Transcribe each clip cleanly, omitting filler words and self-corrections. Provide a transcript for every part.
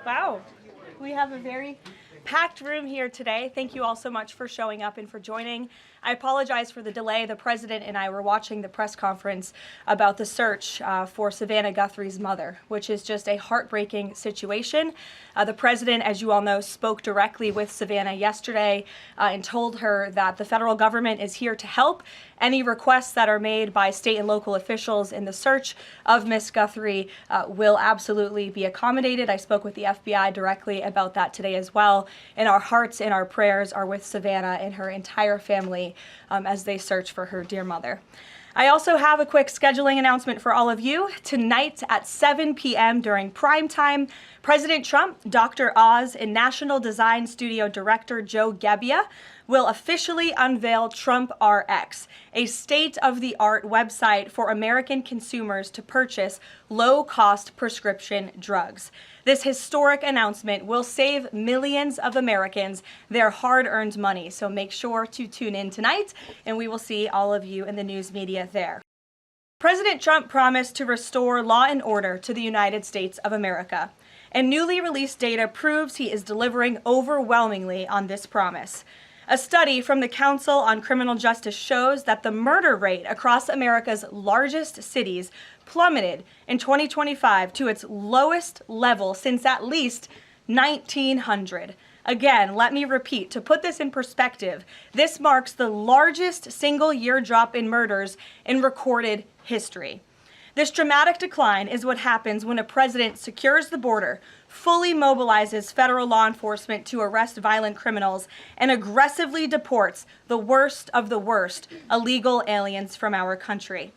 Wow, we have a very packed room here today. Thank you all so much for showing up and for joining. I apologize for the delay. The president and I were watching the press conference about the search for Savannah Guthrie's mother, which is just a heartbreaking situation. The president, as you all know, spoke directly with Savannah yesterday and told her that the federal government is here to help. Any requests that are made by state and local officials in the search of Miss Guthrie will absolutely be accommodated. I spoke with the FBI directly about that today as well. And our hearts and our prayers are with Savannah and her entire family as they search for her dear mother. I also have a quick scheduling announcement for all of you. Tonight at 7 p.m. during prime time, President Trump, Dr. Oz, and National Design Studio Director Joe Gebbia will officially unveil TrumpRx, a state-of-the-art website for American consumers to purchase low-cost prescription drugs. This historic announcement will save millions of Americans their hard-earned money, so make sure to tune in tonight, and we will see all of you in the news media there. President Trump promised to restore law and order to the United States of America, and newly released data proves he is delivering overwhelmingly on this promise. A study from the Council on Criminal Justice shows that the murder rate across America's largest cities plummeted in 2025 to its lowest level since at least 1900. Again, let me repeat, to put this in perspective, this marks the largest single-year drop in murders in recorded history. This dramatic decline is what happens when a president secures the border, fully mobilizes federal law enforcement to arrest violent criminals, and aggressively deports the worst of the worst illegal aliens from our country.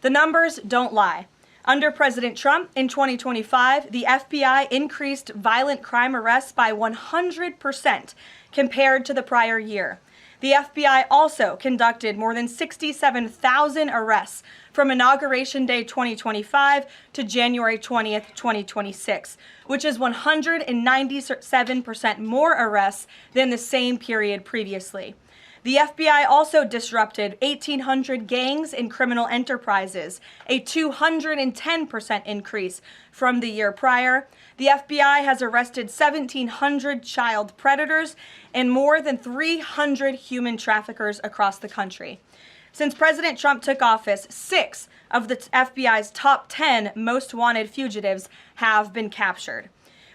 The numbers don't lie. Under President Trump in 2025, the FBI increased violent crime arrests by 100% compared to the prior year. The FBI also conducted more than 67,000 arrests from Inauguration Day 2025 to January 20th, 2026, which is 197% more arrests than the same period previously. The FBI also disrupted 1,800 gangs and criminal enterprises, a 210% increase from the year prior. The FBI has arrested 1,700 child predators and more than 300 human traffickers across the country. Since President Trump took office, 6 of the FBI's top 10 most wanted fugitives have been captured.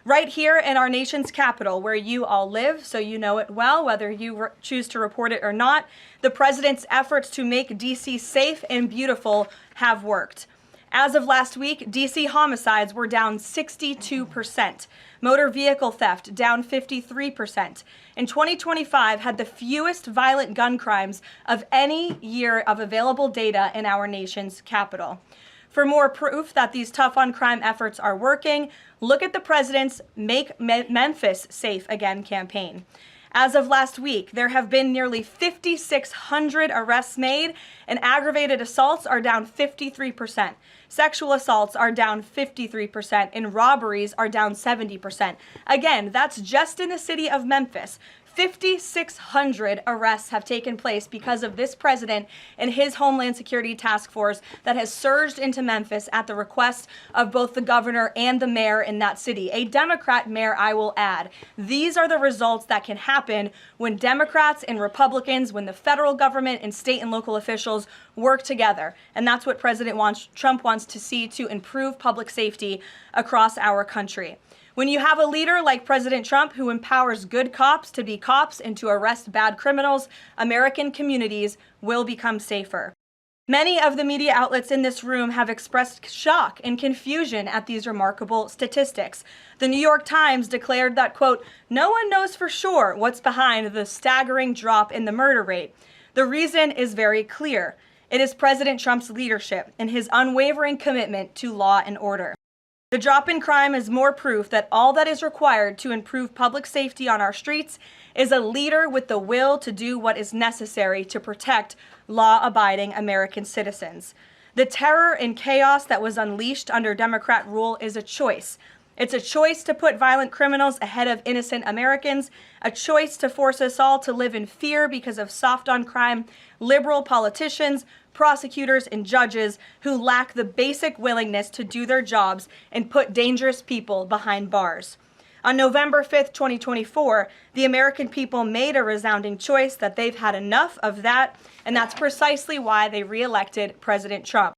Right here in our nation's capital, where you all live, so you know it well, whether you choose to report it or not, the president's efforts to make D.C. safe and beautiful have worked. As of last week, D.C. homicides were down 62%, motor vehicle theft down 53%, and 2025 had the fewest violent gun crimes of any year of available data in our nation's capital. For more proof that these tough-on-crime efforts are working, look at the president's Make Memphis Safe Again campaign. As of last week, there have been nearly 5,600 arrests made, and aggravated assaults are down 53%. Sexual assaults are down 53%, and robberies are down 70%. Again, that's just in the city of Memphis. 5,600 arrests have taken place because of this president and his Homeland Security Task Force that has surged into Memphis at the request of both the governor and the mayor in that city. A Democrat mayor, I will add. These are the results that can happen when Democrats and Republicans, when the federal government and state and local officials work together. And that's what President Trump wants to see to improve public safety across our country. When you have a leader like President Trump who empowers good cops to be cops and to arrest bad criminals, American communities will become safer. Many of the media outlets in this room have expressed shock and confusion at these remarkable statistics. The New York Times declared that, quote, "No one knows for sure what's behind the staggering drop in the murder rate. The reason is very clear. It is President Trump's leadership and his unwavering commitment to law and order." The drop in crime is more proof that all that is required to improve public safety on our streets is a leader with the will to do what is necessary to protect law-abiding American citizens. The terror and chaos that was unleashed under Democrat rule is a choice. It's a choice to put violent criminals ahead of innocent Americans, a choice to force us all to live in fear because of soft-on-crime liberal politicians, prosecutors, and judges who lack the basic willingness to do their jobs and put dangerous people behind bars. On November 5th, 2024, the American people made a resounding choice that they've had enough of that, and that's precisely why they re-elected President Trump.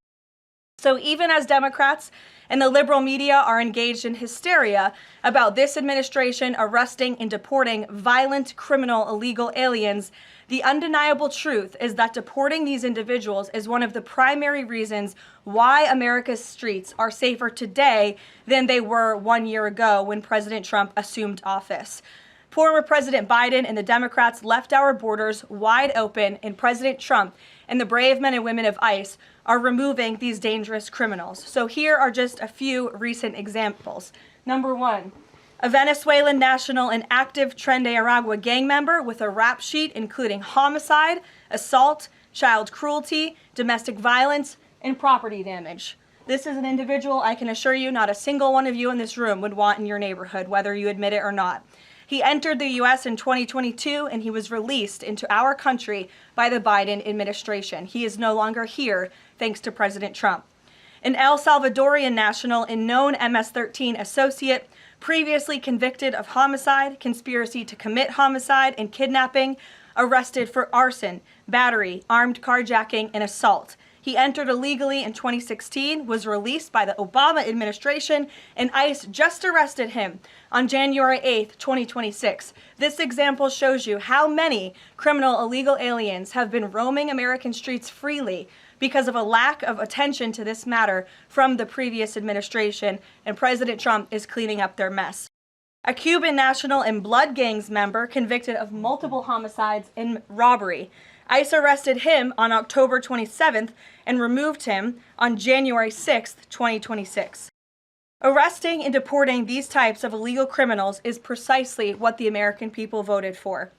So even as Democrats and the liberal media are engaged in hysteria about this administration arresting and deporting violent, criminal, illegal aliens, the undeniable truth is that deporting these individuals is one of the primary reasons why America's streets are safer today than they were 1 year ago when President Trump assumed office. Former President Biden and the Democrats left our borders wide open, and President Trump and the brave men and women of ICE are removing these dangerous criminals. So here are just a few recent examples. Number one, a Venezuelan national and active Tren de Aragua gang member with a rap sheet including homicide, assault, child cruelty, domestic violence, and property damage. This is an individual I can assure you not a single one of you in this room would want in your neighborhood, whether you admit it or not. He entered the U.S. in 2022, and he was released into our country by the Biden administration. He is no longer here, thanks to President Trump. An El Salvadorian national and known MS-13 associate, previously convicted of homicide, conspiracy to commit homicide, and kidnapping, arrested for arson, battery, armed carjacking, and assault. He entered illegally in 2016, was released by the Obama administration, and ICE just arrested him on January 8th, 2026. This example shows you how many criminal illegal aliens have been roaming American streets freely because of a lack of attention to this matter from the previous administration, and President Trump is cleaning up their mess. A Cuban national and blood gangs member convicted of multiple homicides and robbery. ICE arrested him on October 27th and removed him on January 6th, 2026. Arresting and deporting these types of illegal criminals is precisely what the American people voted for.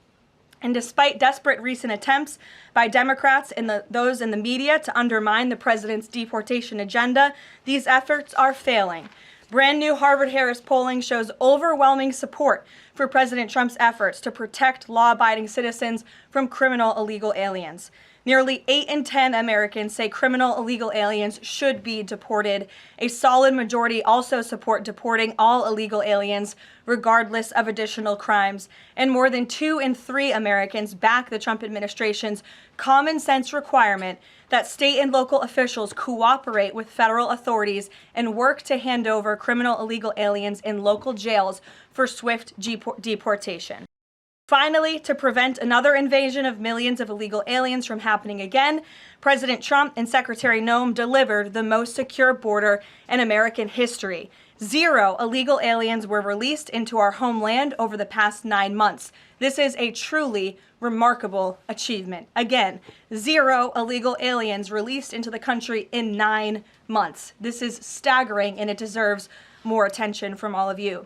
And despite desperate recent attempts by Democrats and those in the media to undermine the president's deportation agenda, these efforts are failing. Brand new Harvard-Harris polling shows overwhelming support for President Trump's efforts to protect law-abiding citizens from criminal illegal aliens. Nearly 8 in 10 Americans say criminal illegal aliens should be deported. A solid majority also support deporting all illegal aliens, regardless of additional crimes. And more than 2 in 3 Americans back the Trump administration's common sense requirement that state and local officials cooperate with federal authorities and work to hand over criminal illegal aliens in local jails for swift deportation. Finally, to prevent another invasion of millions of illegal aliens from happening again, President Trump and Secretary Noem delivered the most secure border in American history. 0 illegal aliens were released into our homeland over the past 9 months. This is a truly remarkable achievement. Again, 0 illegal aliens released into the country in 9 months. This is staggering, and it deserves more attention from all of you.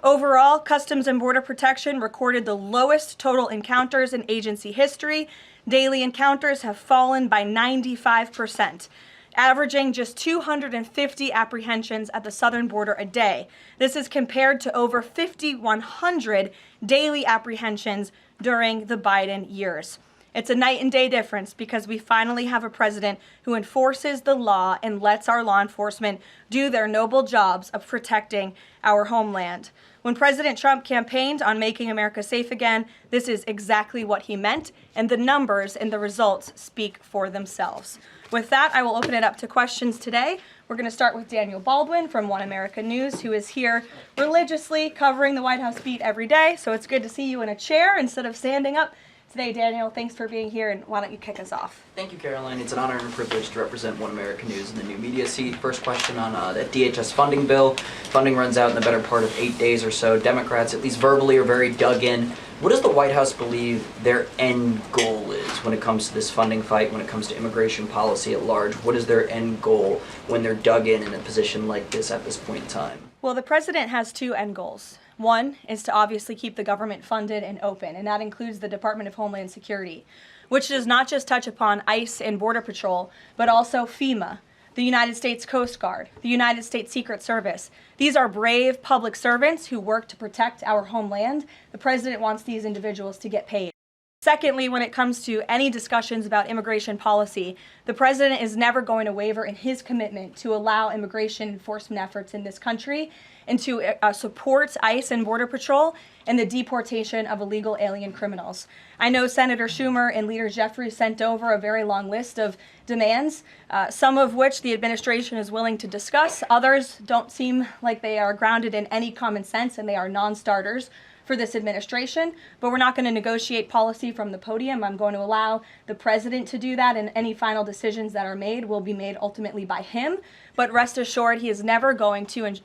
Overall, Customs and Border Protection recorded the lowest total encounters in agency history. Daily encounters have fallen by 95%, averaging just 250 apprehensions at the southern border a day. This is compared to over 5,100 daily apprehensions during the Biden years. It's a night and day difference because we finally have a president who enforces the law and lets our law enforcement do their noble jobs of protecting our homeland. When President Trump campaigned on making America safe again, this is exactly what he meant, and the numbers and the results speak for themselves. With that, I will open it up to questions today. We're going to start with Daniel Baldwin from One America News, who is here religiously covering the White House beat every day. So it's good to see you in a chair instead of standing up today. Daniel, thanks for being here, and why don't you kick us off? Thank you, Caroline. It's an honor and a privilege to represent One America News in the new media seat. First question on the DHS funding bill. Funding runs out in the better part of 8 days or so. Democrats, at least verbally, are very dug in. What does the White House believe their end goal is when it comes to this funding fight, when it comes to immigration policy at large? What is their end goal when they're dug in a position like this at this point in time? Well, the president has 2 end goals. One is to obviously keep the government funded and open, and that includes the Department of Homeland Security, which does not just touch upon ICE and Border Patrol, but also FEMA, the United States Coast Guard, the United States Secret Service. These are brave public servants who work to protect our homeland. The president wants these individuals to get paid. Secondly, when it comes to any discussions about immigration policy, the president is never going to waver in his commitment to allow immigration enforcement efforts in this country and to support ICE and Border Patrol in the deportation of illegal alien criminals. I know Senator Schumer and Leader Jeffries sent over a very long list of demands, some of which the administration is willing to discuss. Others don't seem like they are grounded in any common sense, and they are non-starters for this administration, but we're not going to negotiate policy from the podium. I'm going to allow the president to do that, and any final decisions that are made will be made ultimately by him. But rest assured, he is never going to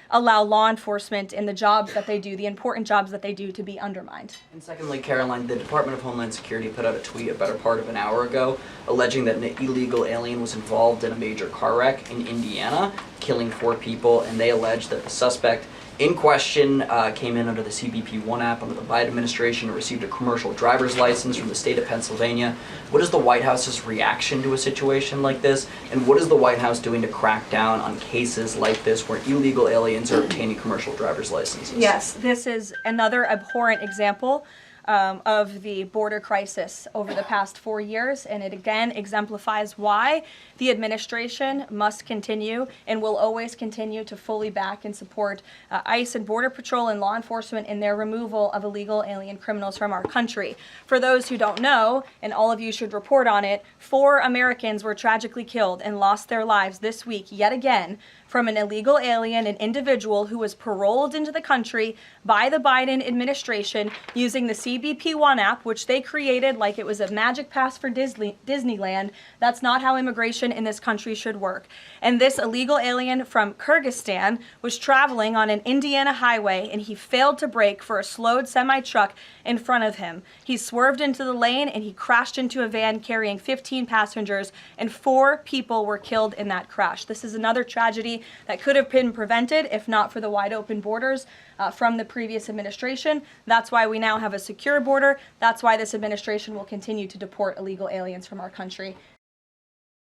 allow law enforcement in the jobs that they do, the important jobs that they do, to be undermined. And secondly, Karoline, the Department of Homeland Security put out a tweet a better part of an hour ago alleging that an illegal alien was involved in a major car wreck in Indiana, killing 4 people, and they allege that the suspect in question came in under the CBP-1 app under the Biden administration and received a commercial driver's license from the state of Pennsylvania. What is the White House's reaction to a situation like this? And what is the White House doing to crack down on cases like this where illegal aliens are obtaining commercial driver's licenses? Yes, this is another abhorrent example of the border crisis over the past 4 years, and it again exemplifies why the administration must continue and will always continue to fully back and support ICE and Border Patrol and law enforcement in their removal of illegal alien criminals from our country. For those who don't know, and all of you should report on it, 4 Americans were tragically killed and lost their lives this week yet again from an illegal alien, an individual who was paroled into the country by the Biden administration using the CBP-1 app, which they created like it was a magic pass for Disneyland. That's not how immigration in this country should work. And this illegal alien from Kyrgyzstan was traveling on an Indiana highway, and he failed to brake for a slowed semi-truck in front of him. He swerved into the lane, and he crashed into a van carrying 15 passengers, and 4 people were killed in that crash. This is another tragedy that could have been prevented if not for the wide open borders from the previous administration. That's why we now have a secure border. That's why this administration will continue to deport illegal aliens from our country.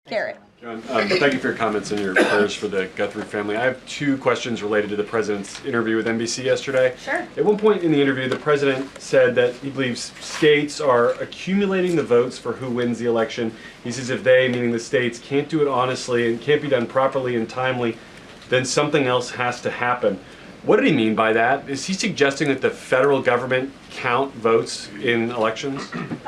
Garrett. John, thank you for your comments and your prayers for the Guthrie family. I have 2 questions related to the president's interview with NBC yesterday. Sure. At one point in the interview, the president said that he believes states are accumulating the votes for who wins the election. He says if they, meaning the states, can't do it honestly and can't be done properly and timely, then something else has to happen. What did he mean by that? Is he suggesting that the federal government count votes in elections?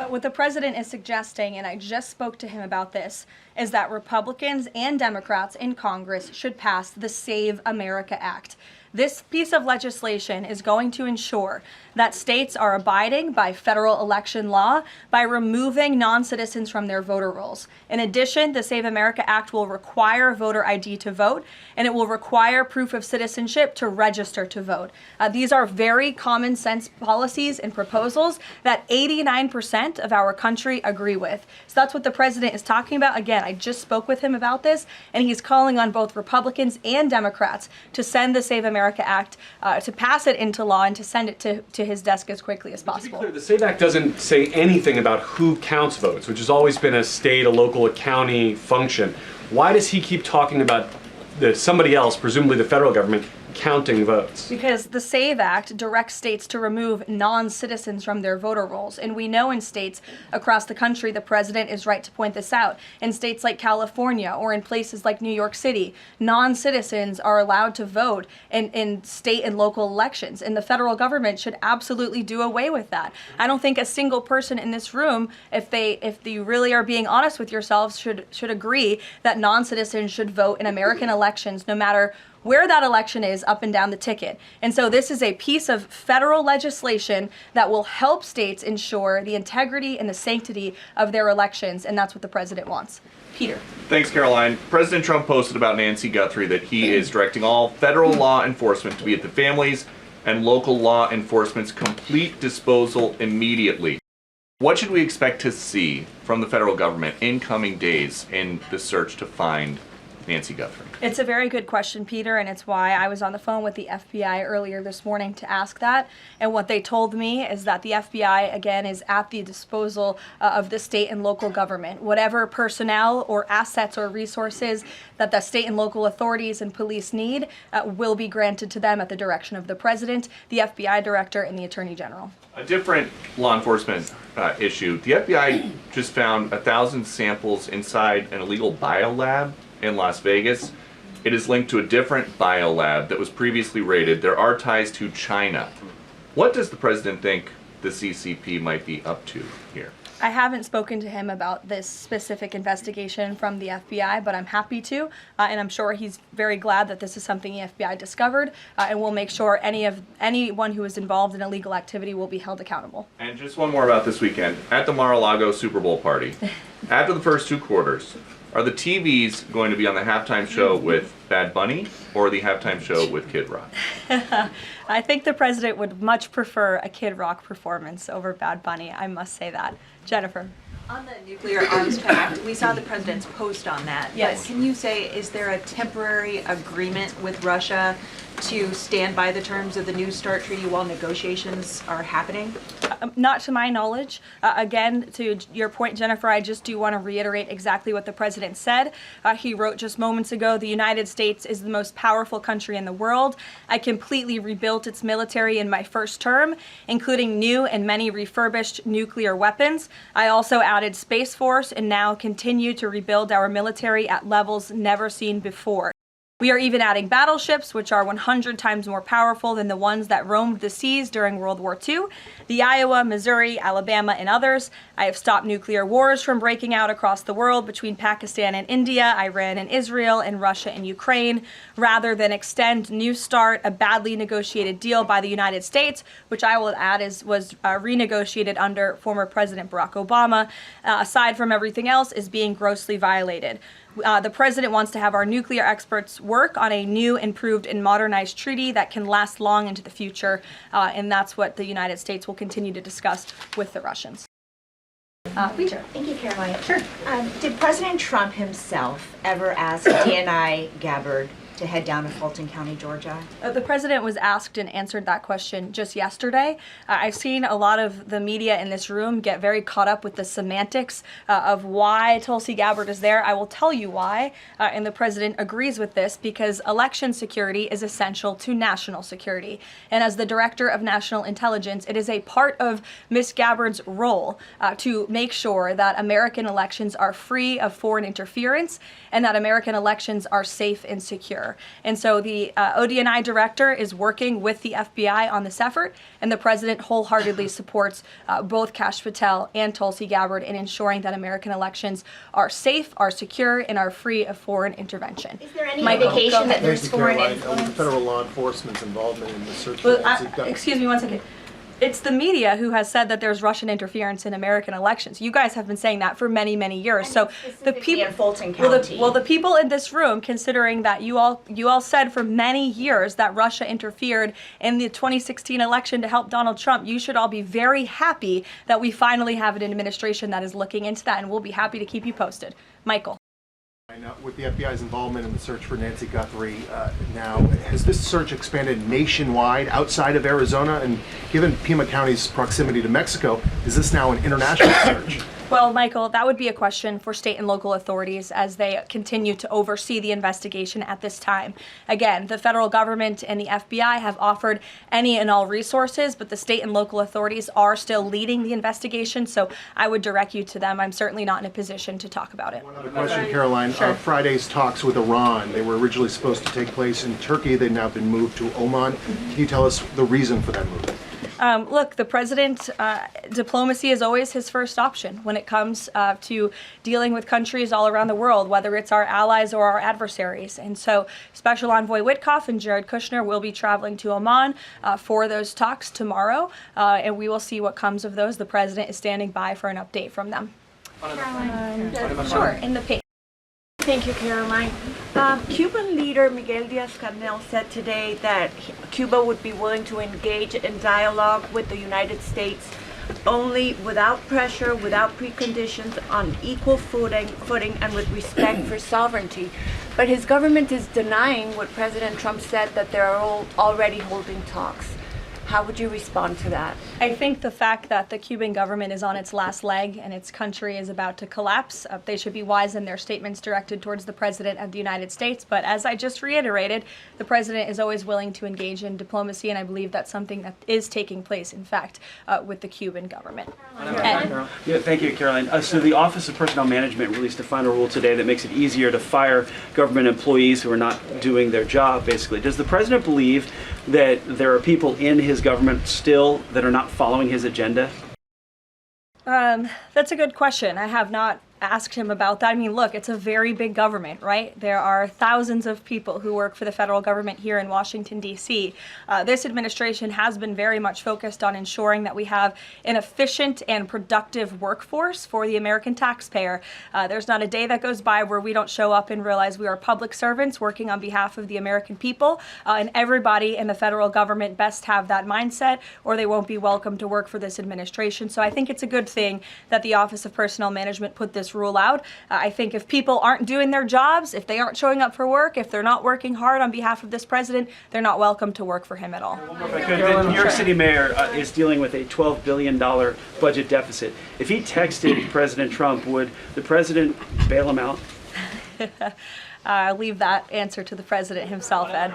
What the president is suggesting, and I just spoke to him about this, is that Republicans and Democrats in Congress should pass the SAVE America Act. This piece of legislation is going to ensure that states are abiding by federal election law by removing non-citizens from their voter rolls. In addition, the SAVE America Act will require voter ID to vote, and it will require proof of citizenship to register to vote. These are very common sense policies and proposals that 89% of our country agree with. So that's what the president is talking about. Again, I just spoke with him about this, and he's calling on both Republicans and Democrats to send the SAVE America Act, to pass it into law and to send it to his desk as quickly as possible. To be clear, the SAVE Act doesn't say anything about who counts votes, which has always been a state, a local, a county function. Why does he keep talking about somebody else, presumably the federal government, counting votes? Because the SAVE Act directs states to remove non-citizens from their voter rolls. And we know in states across the country, the president is right to point this out. In states like California or in places like New York City, non-citizens are allowed to vote in state and local elections. And the federal government should absolutely do away with that. I don't think a single person in this room, if you really are being honest with yourselves, should agree that non-citizens should vote in American elections, no matter where that election is up and down the ticket. And so this is a piece of federal legislation that will help states ensure the integrity and the sanctity of their elections, and that's what the president wants. Peter. Thanks, Caroline. President Trump posted about Nancy Guthrie that he is directing all federal law enforcement to be at the family's and local law enforcement's complete disposal immediately. What should we expect to see from the federal government in coming days in the search to find Nancy Guthrie? It's a very good question, Peter, and it's why I was on the phone with the FBI earlier this morning to ask that. And what they told me is that the FBI, again, is at the disposal of the state and local government. Whatever personnel or assets or resources that the state and local authorities and police need will be granted to them at the direction of the president, the FBI director, and the attorney general. A different law enforcement issue. The FBI just found 1,000 samples inside an illegal biolab in Las Vegas. It is linked to a different biolab that was previously raided. There are ties to China. What does the president think the CCP might be up to here? I haven't spoken to him about this specific investigation from the FBI, but I'm happy to, and I'm sure he's very glad that this is something the FBI discovered, and we'll make sure anyone who is involved in illegal activity will be held accountable. And just one more about this weekend. At the Mar-a-Lago Super Bowl party, after the first two quarters, are the TVs going to be on the halftime show with Bad Bunny or the halftime show with Kid Rock? I think the president would much prefer a Kid Rock performance over Bad Bunny, I must say that. Jennifer. On the nuclear arms pact, we saw the president's post on that. Yes. But can you say, is there a temporary agreement with Russia to stand by the terms of the New START treaty while negotiations are happening? Not to my knowledge. Again, to your point, Jennifer, I just do want to reiterate exactly what the president said. He wrote just moments ago, the United States is the most powerful country in the world. I completely rebuilt its military in my first term, including new and many refurbished nuclear weapons. I also added Space Force and now continue to rebuild our military at levels never seen before. We are even adding battleships, which are 100 times more powerful than the ones that roamed the seas during World War II, the Iowa, Missouri, Alabama, and others. I have stopped nuclear wars from breaking out across the world between Pakistan and India, Iran and Israel, and Russia and Ukraine, rather than extend New START, a badly negotiated deal by the United States, which I will add was renegotiated under former President Barack Obama, aside from everything else, is being grossly violated. The president wants to have our nuclear experts work on a new, improved, and modernized treaty that can last long into the future, and that's what the United States will continue to discuss with the Russians. Peter. Thank you, Karoline. Sure. Did President Trump himself ever ask DNI Gabbard to head down to Fulton County, Georgia? The president was asked and answered that question just yesterday. I've seen a lot of the media in this room get very caught up with the semantics of why Tulsi Gabbard is there. I will tell you why, and the president agrees with this, because election security is essential to national security. And as the director of national intelligence, it is a part of Ms. Gabbard's role to make sure that American elections are free of foreign interference and that American elections are safe and secure. And so the ODNI director is working with the FBI on this effort, and the president wholeheartedly supports both Kash Patel and Tulsi Gabbard in ensuring that American elections are safe, are secure, and are free of foreign intervention. Is there any Michael, indication that Thank there's you, foreign Karoline. influence? Federal law enforcement's involvement in the search for Well, Nancy Guthrie. excuse me one second. It's the media who has said that there's Russian interference in American elections. You guys have been saying that for many, many years. So the people in Fulton County. well, the people in this room, considering that you all said for many years that Russia interfered in the 2016 election to help Donald Trump, you should all be very happy that we finally have an administration that is looking into that, and we'll be happy to keep you posted. Michael. With the FBI's involvement in the search for Nancy Guthrie now, has this search expanded nationwide outside of Arizona? And given Pima County's proximity to Mexico, is this now an international search? Well, Michael, that would be a question for state and local authorities as they continue to oversee the investigation at this time. Again, the federal government and the FBI have offered any and all resources, but the state and local authorities are still leading the investigation, so I would direct you to them. I'm certainly not in a position to talk about it. One other question, Karoline. Sure. Friday's talks with Iran, they were originally supposed to take place in Turkey. They've now been moved to Oman. Can you tell us the reason for that move? Look, the president, diplomacy is always his first option when it comes to dealing with countries all around the world, whether it's our allies or our adversaries. And so Special Envoy Witkoff and Jared Kushner will be traveling to Oman for those talks tomorrow, and we will see what comes of those. The president is standing by for an update from them. Sure, in the pink. Thank you, Caroline. Cuban leader Miguel Diaz-Canel said today that Cuba would be willing to engage in dialogue with the United States only without pressure, without preconditions, on equal footing and with respect for sovereignty. But his government is denying what President Trump said, that they are already holding talks. How would you respond to that? I think the fact that the Cuban government is on its last leg and its country is about to collapse, they should be wise in their statements directed towards the President of the United States. But as I just reiterated, the President is always willing to engage in diplomacy, and I believe that's something that is taking place, in fact, with the Cuban government. Yeah, thank you, Caroline. So the Office of Personnel Management released a final rule today that makes it easier to fire government employees who are not doing their job, basically. Does the President believe that there are people in his government still that are not following his agenda? That's a good question. I have not asked him about that. I mean, look, it's a very big government, right? There are thousands of people who work for the federal government here in Washington, D.C. This administration has been very much focused on ensuring that we have an efficient and productive workforce for the American taxpayer. There's not a day that goes by where we don't show up and realize we are public servants working on behalf of the American people, and everybody in the federal government best have that mindset, or they won't be welcome to work for this administration. So I think it's a good thing that the Office of Personnel Management put this rule out. I think if people aren't doing their jobs, if they aren't showing up for work, if they're not working hard on behalf of this president, they're not welcome to work for him at all. The New York City mayor is dealing with a $12 billion budget deficit. If he texted President Trump, would the president bail him out? I'll leave that answer to the president himself, Ed.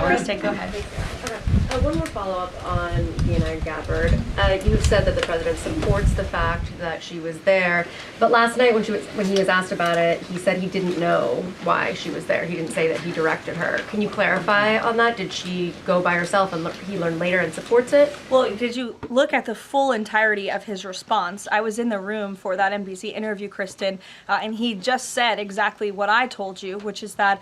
Kristen, go ahead. One more follow-up on Karoline Gabbard. You have said that the president supports the fact that she was there, but last night when he was asked about it, he said he didn't know why she was there. He didn't say that he directed her. Can you clarify on that? Did she go by herself and he learned later and supports it? Well, did you look at the full entirety of his response? I was in the room for that NBC interview, Kristen, and he just said exactly what I told you, which is that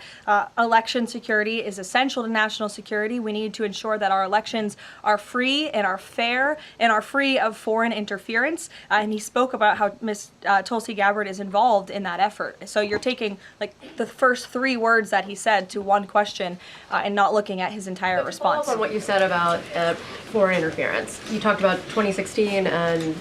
election security is essential to national security. We need to ensure that our elections are free and are fair and are free of foreign interference. And he spoke about how Ms. Tulsi Gabbard is involved in that effort. So you're taking like the first three words that he said to one question and not looking at his entire response. Follow up on what you said about foreign interference. You talked about 2016 and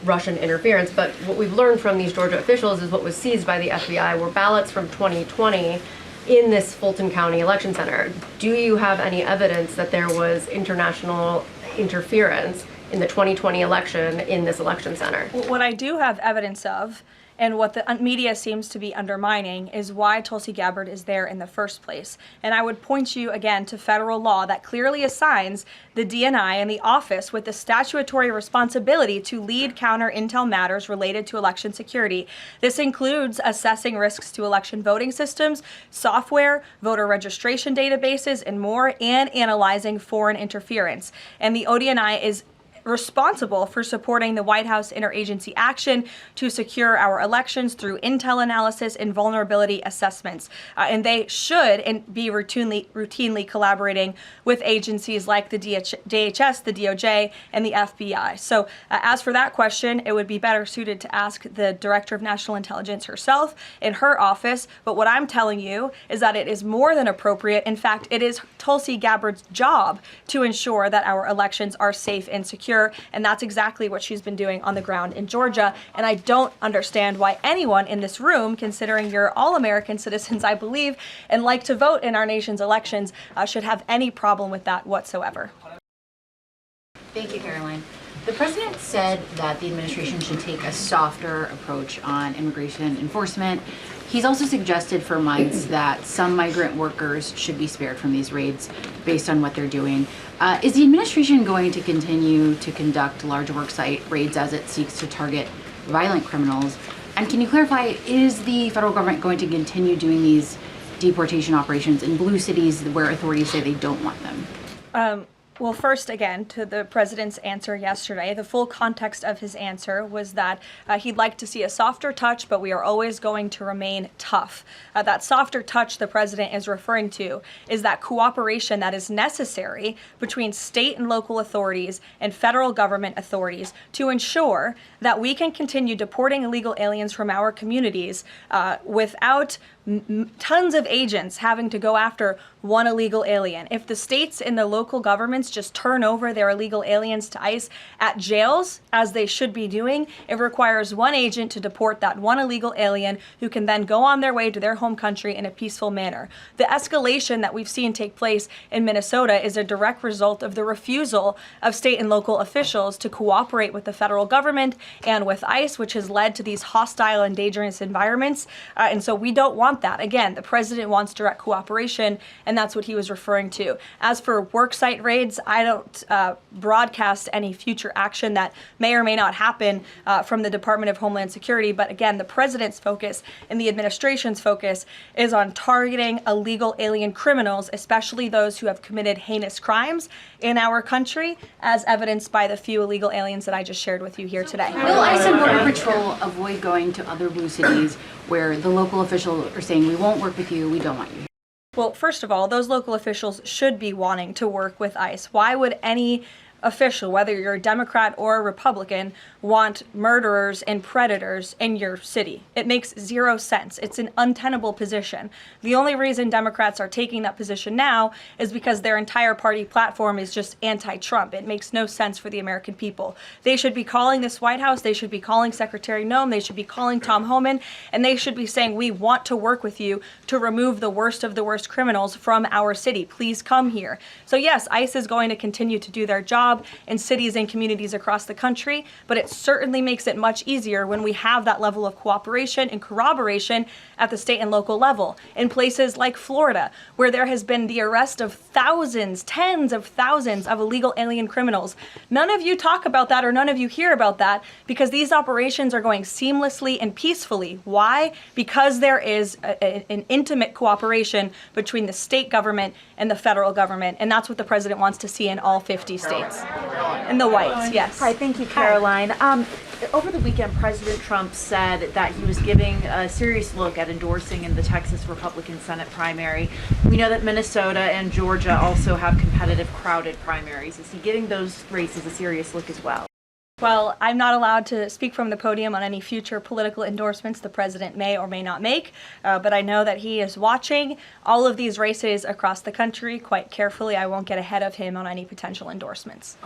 Russian interference, but what we've learned from these Georgia officials is what was seized by the FBI were ballots from 2020 in this Fulton County election center. Do you have any evidence that there was international interference in the 2020 election in this election center? What I do have evidence of, and what the media seems to be undermining, is why Tulsi Gabbard is there in the first place. And I would point you again to federal law that clearly assigns the DNI and the office with the statutory responsibility to lead counter intel matters related to election security. This includes assessing risks to election voting systems, software, voter registration databases, and more, and analyzing foreign interference. And the ODNI is responsible for supporting the White House interagency action to secure our elections through intel analysis and vulnerability assessments. And they should be routinely collaborating with agencies like the DHS, the DOJ, and the FBI. So as for that question, it would be better suited to ask the Director of National Intelligence herself in her office. But what I'm telling you is that it is more than appropriate. In fact, it is Tulsi Gabbard's job to ensure that our elections are safe and secure. And that's exactly what she's been doing on the ground in Georgia. And I don't understand why anyone in this room, considering you're all American citizens, I believe, and like to vote in our nation's elections, should have any problem with that whatsoever. Thank you, Caroline. The president said that the administration should take a softer approach on immigration enforcement. He's also suggested for months that some migrant workers should be spared from these raids based on what they're doing. Is the administration going to continue to conduct large worksite raids as it seeks to target violent criminals? And can you clarify, is the federal government going to continue doing these deportation operations in blue cities where authorities say they don't want them? Well, first, again, to the president's answer yesterday, the full context of his answer was that he'd like to see a softer touch, but we are always going to remain tough. That softer touch the president is referring to is that cooperation that is necessary between state and local authorities and federal government authorities to ensure that we can continue deporting illegal aliens from our communities without tons of agents having to go after one illegal alien. If the states and the local governments just turn over their illegal aliens to ICE at jails, as they should be doing, it requires one agent to deport that one illegal alien who can then go on their way to their home country in a peaceful manner. The escalation that we've seen take place in Minnesota is a direct result of the refusal of state and local officials to cooperate with the federal government and with ICE, which has led to these hostile and dangerous environments. And so we don't want that. Again, the president wants direct cooperation, and that's what he was referring to. As for worksite raids, I don't broadcast any future action that may or may not happen from the Department of Homeland Security. But again, the president's focus and the administration's focus is on targeting illegal alien criminals, especially those who have committed heinous crimes in our country, as evidenced by the few illegal aliens that I just shared with you here today. Will ICE and Border Patrol avoid going to other blue cities where the local officials are saying, we won't work with you, we don't want you here? Well, first of all, those local officials should be wanting to work with ICE. Why would any official, whether you're a Democrat or a Republican, want murderers and predators in your city? It makes zero sense. It's an untenable position. The only reason Democrats are taking that position now is because their entire party platform is just anti-Trump. It makes no sense for the American people. They should be calling this White House, they should be calling Secretary Noem, they should be calling Tom Homan, and they should be saying, we want to work with you to remove the worst of the worst criminals from our city. Please come here. So yes, ICE is going to continue to do their job in cities and communities across the country, but it certainly makes it much easier when we have that level of cooperation and corroboration at the state and local level. In places like Florida, where there has been the arrest of thousands, tens of thousands of illegal alien criminals. None of you talk about that, or none of you hear about that, because these operations are going seamlessly and peacefully. Why? Because there is an intimate cooperation between the state government and the federal government, and that's what the president wants to see in all 50 states. In the whites, yes. Hi, thank you, Caroline. Over the weekend, President Trump said that he was giving a serious look at endorsing in the Texas Republican Senate primary. We know that Minnesota and Georgia also have competitive, crowded primaries. Is he giving those races a serious look as well? Well, I'm not allowed to speak from the podium on any future political endorsements the president may or may not make, but I know that he is watching all of these races across the country quite carefully. I won't get ahead of him on any potential endorsements.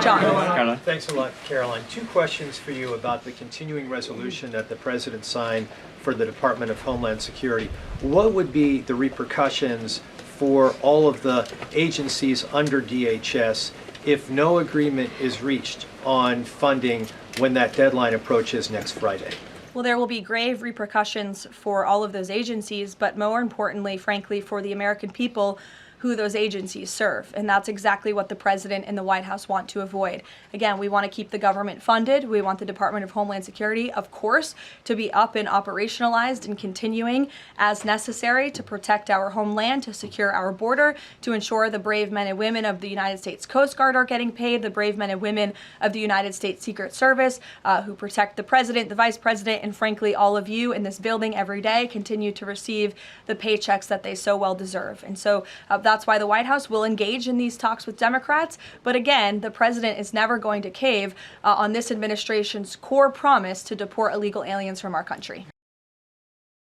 John. Thanks a lot, Caroline. Two questions for you about the continuing resolution that the president signed for the Department of Homeland Security. What would be the repercussions for all of the agencies under DHS if no agreement is reached on funding when that deadline approaches next Friday? Well, there will be grave repercussions for all of those agencies, but more importantly, frankly, for the American people who those agencies serve. And that's exactly what the president and the White House want to avoid. Again, we want to keep the government funded. We want the Department of Homeland Security, of course, to be up and operationalized and continuing as necessary to protect our homeland, to secure our border, to ensure the brave men and women of the United States Coast Guard are getting paid, the brave men and women of the United States Secret Service who protect the president, the vice president, and frankly, all of you in this building every day continue to receive the paychecks that they so well deserve. And so that's why the White House will engage in these talks with Democrats. But again, the president is never going to cave on this administration's core promise to deport illegal aliens from our country.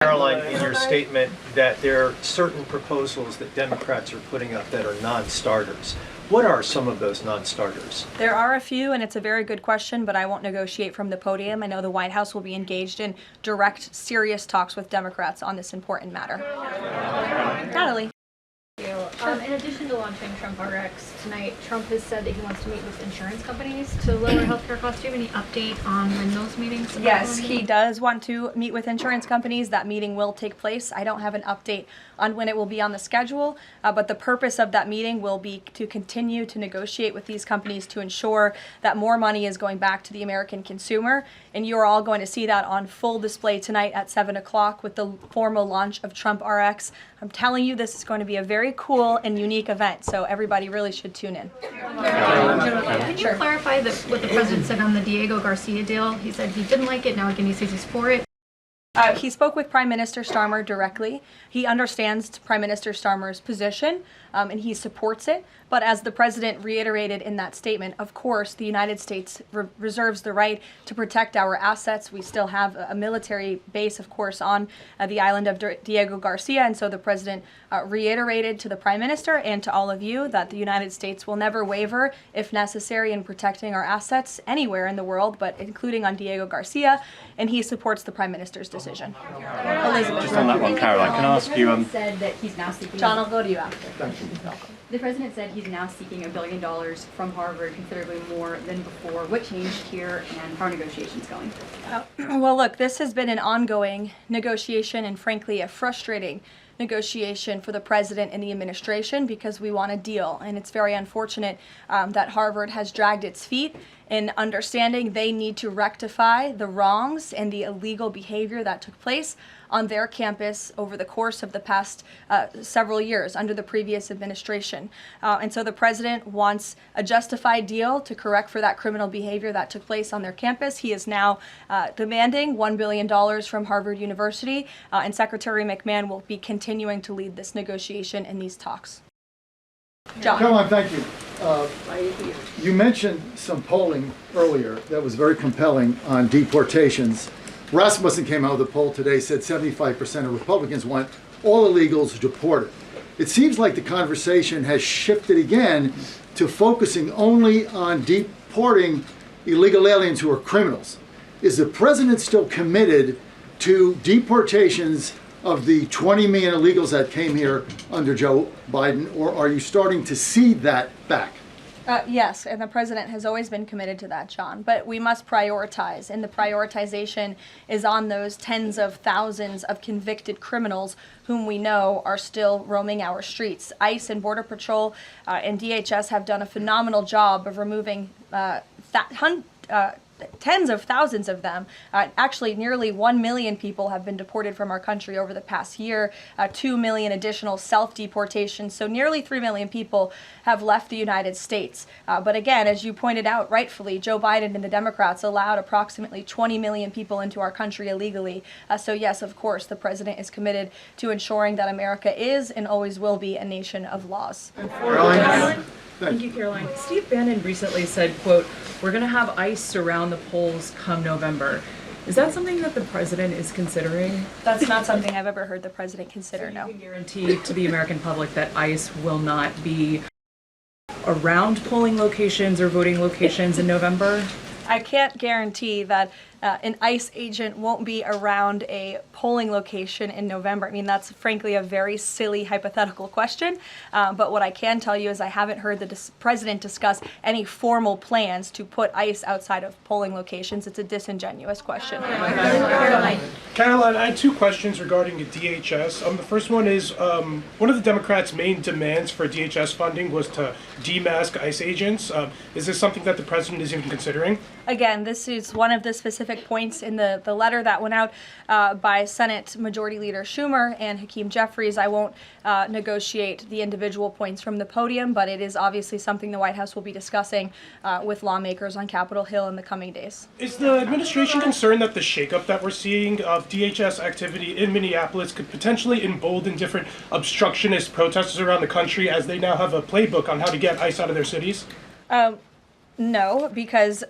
Caroline, in your statement that there are certain proposals that Democrats are putting up that are non-starters. What are some of those non-starters? There are a few, and it's a very good question, but I won't negotiate from the podium. I know the White House will be engaged in direct, serious talks with Democrats on this important matter. Natalie. In addition to launching TrumpRx tonight, Trump has said that he wants to meet with insurance companies to lower healthcare costs. Do you have any update on when those meetings are Yes, he does want to meet with insurance companies. That meeting will take place. I don't have an update on when it will be on the schedule, but the purpose of that meeting will be to continue to negotiate with these companies to ensure that more money is going back to the American consumer. And you're all going to see that on full display tonight at 7 o'clock with the formal launch of TrumpRx. I'm telling you, this is going to be a very cool and unique event, so everybody really should tune in. Can you clarify what the president said on the Diego Garcia deal? He said he didn't like it, now again he says he's for it. He spoke with Prime Minister Starmer directly. He understands Prime Minister Starmer's position, and he supports it. But as the president reiterated in that statement, of course, the United States reserves the right to protect our assets. We still have a military base, of course, on the island of Diego Garcia. And so the president reiterated to the Prime Minister and to all of you that the United States will never waver, if necessary, in protecting our assets anywhere in the world, but including on Diego Garcia. And he supports the Prime Minister's decision. Elizabeth. Just on that one, Caroline, can I ask you? Said that he's now seeking. John, I'll go to you after. The president said he's now seeking $1 billion from Harvard, considerably more than before. What changed here, and how are negotiations going? Well, look, this has been an ongoing negotiation and, frankly, a frustrating negotiation for the president and the administration because we want a deal. And it's very unfortunate that Harvard has dragged its feet in understanding they need to rectify the wrongs and the illegal behavior that took place on their campus over the course of the past several years under the previous administration. And so the president wants a justified deal to correct for that criminal behavior that took place on their campus. He is now demanding $1 billion from Harvard University, and Secretary McMahon will be continuing to lead this negotiation and these talks. John. Caroline, thank you. You mentioned some polling earlier that was very compelling on deportations. Rasmussen came out with a poll today, said 75% of Republicans want all illegals deported. It seems like the conversation has shifted again to focusing only on deporting illegal aliens who are criminals. Is the president still committed to deportations of the 20 million illegals that came here under Joe Biden, or are you starting to see that back? Yes, and the president has always been committed to that, John. But we must prioritize, and the prioritization is on those tens of thousands of convicted criminals whom we know are still roaming our streets. ICE and Border Patrol and DHS have done a phenomenal job of removing tens of thousands of them. Actually, nearly 1 million people have been deported from our country over the past year, 2 million additional self-deportations. So nearly 3 million people have left the United States. But again, as you pointed out rightfully, Joe Biden and the Democrats allowed approximately 20 million people into our country illegally. So yes, of course, the president is committed to ensuring that America is and always will be a nation of laws. Thank you, Caroline. Steve Bannon recently said, quote, "We're going to have ICE surround the polls come November." Is that something that the president is considering? That's not something I've ever heard the president consider, no. Can you guarantee to the American public that ICE will not be around polling locations or voting locations in November? I can't guarantee that an ICE agent won't be around a polling location in November. I mean, that's frankly a very silly hypothetical question. But what I can tell you is I haven't heard the president discuss any formal plans to put ICE outside of polling locations. It's a disingenuous question. Caroline, I had two questions regarding the DHS. The first one is, one of the Democrats' main demands for DHS funding was to demask ICE agents. Is this something that the president is even considering? Again, this is one of the specific points in the letter that went out by Senate Majority Leader Schumer and Hakeem Jeffries. I won't negotiate the individual points from the podium, but it is obviously something the White House will be discussing with lawmakers on Capitol Hill in the coming days. Is the administration concerned that the shakeup that we're seeing of DHS activity in Minneapolis could potentially embolden different obstructionist protesters around the country as they now have a playbook on how to get ICE out of their cities? No, because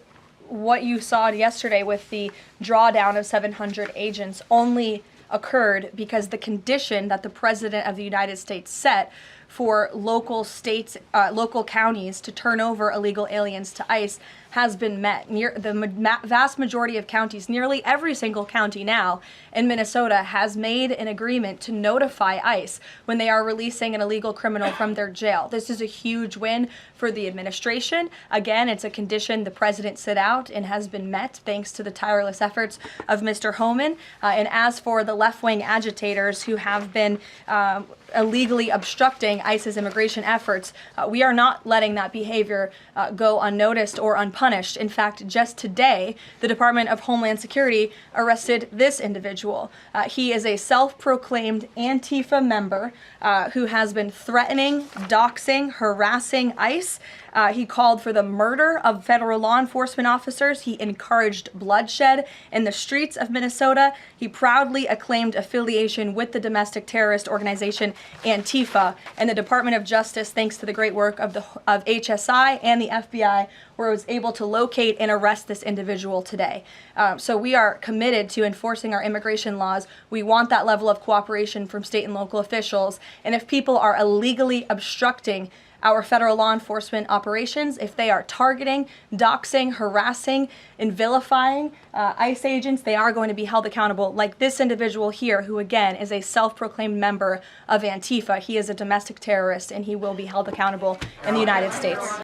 what you saw yesterday with the drawdown of 700 agents only occurred because the condition that the President of the United States set for local states, local counties to turn over illegal aliens to ICE has been met. The vast majority of counties, nearly every single county now in Minnesota, has made an agreement to notify ICE when they are releasing an illegal criminal from their jail. This is a huge win for the administration. Again, it's a condition the president set out and has been met thanks to the tireless efforts of Mr. Homan. And as for the left-wing agitators who have been illegally obstructing ICE's immigration efforts, we are not letting that behavior go unnoticed or unpunished. In fact, just today, the Department of Homeland Security arrested this individual. He is a self-proclaimed Antifa member who has been threatening, doxing, harassing ICE He called for the murder of federal law enforcement officers. He encouraged bloodshed in the streets of Minnesota. He proudly acclaimed affiliation with the domestic terrorist organization Antifa. And the Department of Justice, thanks to the great work of HSI and the FBI, was able to locate and arrest this individual today. So we are committed to enforcing our immigration laws. We want that level of cooperation from state and local officials. And if people are illegally obstructing our federal law enforcement operations, if they are targeting, doxing, harassing, and vilifying ICE agents, they are going to be held accountable, like this individual here, who again is a self-proclaimed member of Antifa. He is a domestic terrorist, and he will be held accountable in the United States.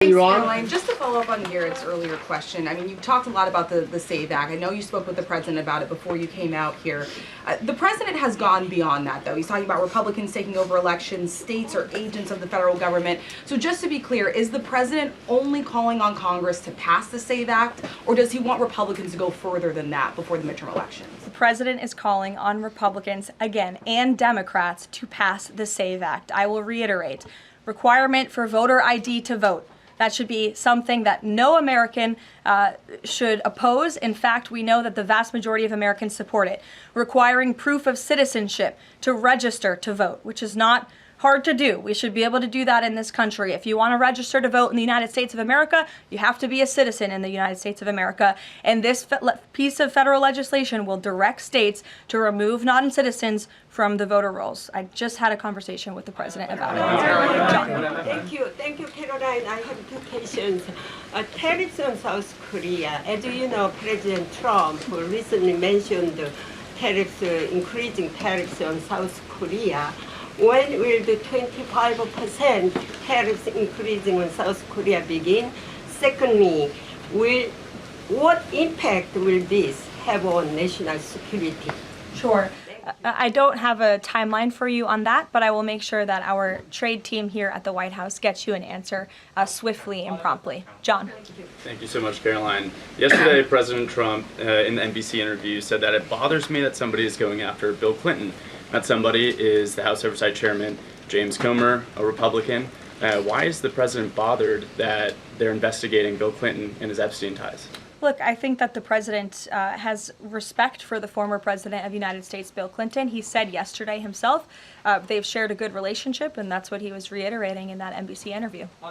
Thanks, Karoline. Just to follow up on Garrett's earlier question, I mean, you've talked a lot about the SAVE Act. I know you spoke with the president about it before you came out here. The president has gone beyond that, though. He's talking about Republicans taking over elections, states are agents of the federal government. So just to be clear, is the president only calling on Congress to pass the SAVE Act, or does he want Republicans to go further than that before the midterm elections? The president is calling on Republicans, again, and Democrats to pass the SAVE Act. I will reiterate, requirement for voter ID to vote. That should be something that no American should oppose. In fact, we know that the vast majority of Americans support it. Requiring proof of citizenship to register to vote, which is not hard to do. We should be able to do that in this country. If you want to register to vote in the United States of America, you have to be a citizen in the United States of America. And this piece of federal legislation will direct states to remove non-citizens from the voter rolls. I just had a conversation with the president about it. Thank you, Caroline. I have two questions. Tariffs on South Korea. As you know, President Trump recently mentioned increasing tariffs on South Korea. When will the 25% tariffs increasing on South Korea begin? Secondly, what impact will this have on national security? Sure. I don't have a timeline for you on that, but I will make sure that our trade team here at the White House gets you an answer swiftly and promptly. John. Thank you so much, Caroline. Yesterday, President Trump, in the NBC interview, said that it bothers me that somebody is going after Bill Clinton. That somebody is the House Oversight Chairman, James Comer, a Republican. Why is the president bothered that they're investigating Bill Clinton and his Epstein ties? Look, I think that the president has respect for the former president of the United States, Bill Clinton. He said yesterday himself they've shared a good relationship, and that's what he was reiterating in that NBC interview. Go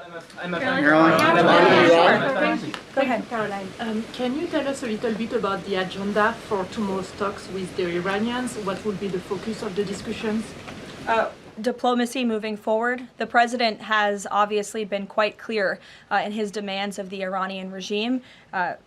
ahead, Caroline. Can you tell us a little bit about the agenda for tomorrow's talks with the Iranians? What will be the focus of the discussions? Diplomacy moving forward. The president has obviously been quite clear in his demands of the Iranian regime.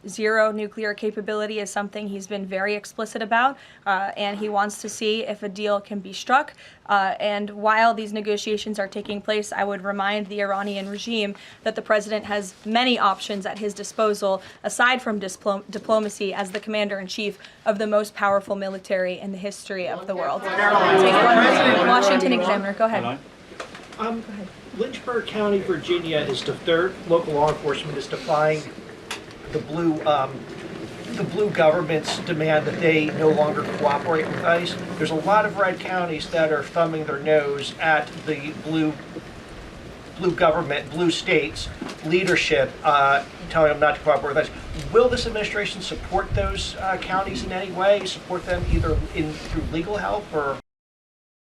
Zero nuclear capability is something he's been very explicit about, and he wants to see if a deal can be struck. And while these negotiations are taking place, I would remind the Iranian regime that the president has many options at his disposal, aside from diplomacy, as the commander-in-chief of the most powerful military in the history of the world. Washington Examiner, go ahead. Lynchburg County, Virginia is their local law enforcement is defying the blue government's demand that they no longer cooperate with ICE. There's a lot of red counties that are thumbing their nose at the blue government, blue states leadership, telling them not to cooperate with ICE. Will this administration support those counties in any way? Support them either through legal help or?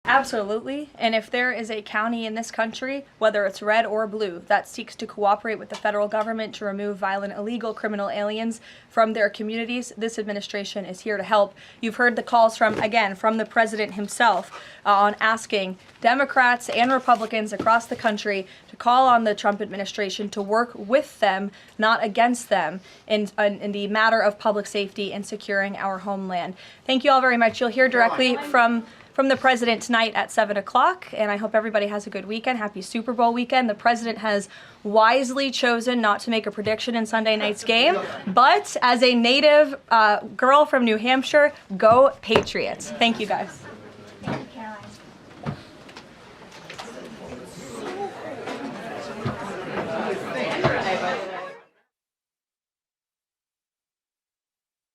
Absolutely. And if there is a county in this country, whether it's red or blue, that seeks to cooperate with the federal government to remove violent, illegal criminal aliens from their communities, this administration is here to help. You've heard the calls from the president himself on asking Democrats and Republicans across the country to call on the Trump administration to work with them, not against them, in the matter of public safety and securing our homeland. Thank you all very much. You'll hear directly from the president tonight at 7 o'clock, and I hope everybody has a good weekend. Happy Super Bowl weekend. The president has wisely chosen not to make a prediction in Sunday night's game, but as a native girl from New Hampshire, go Patriots. Thank you, guys.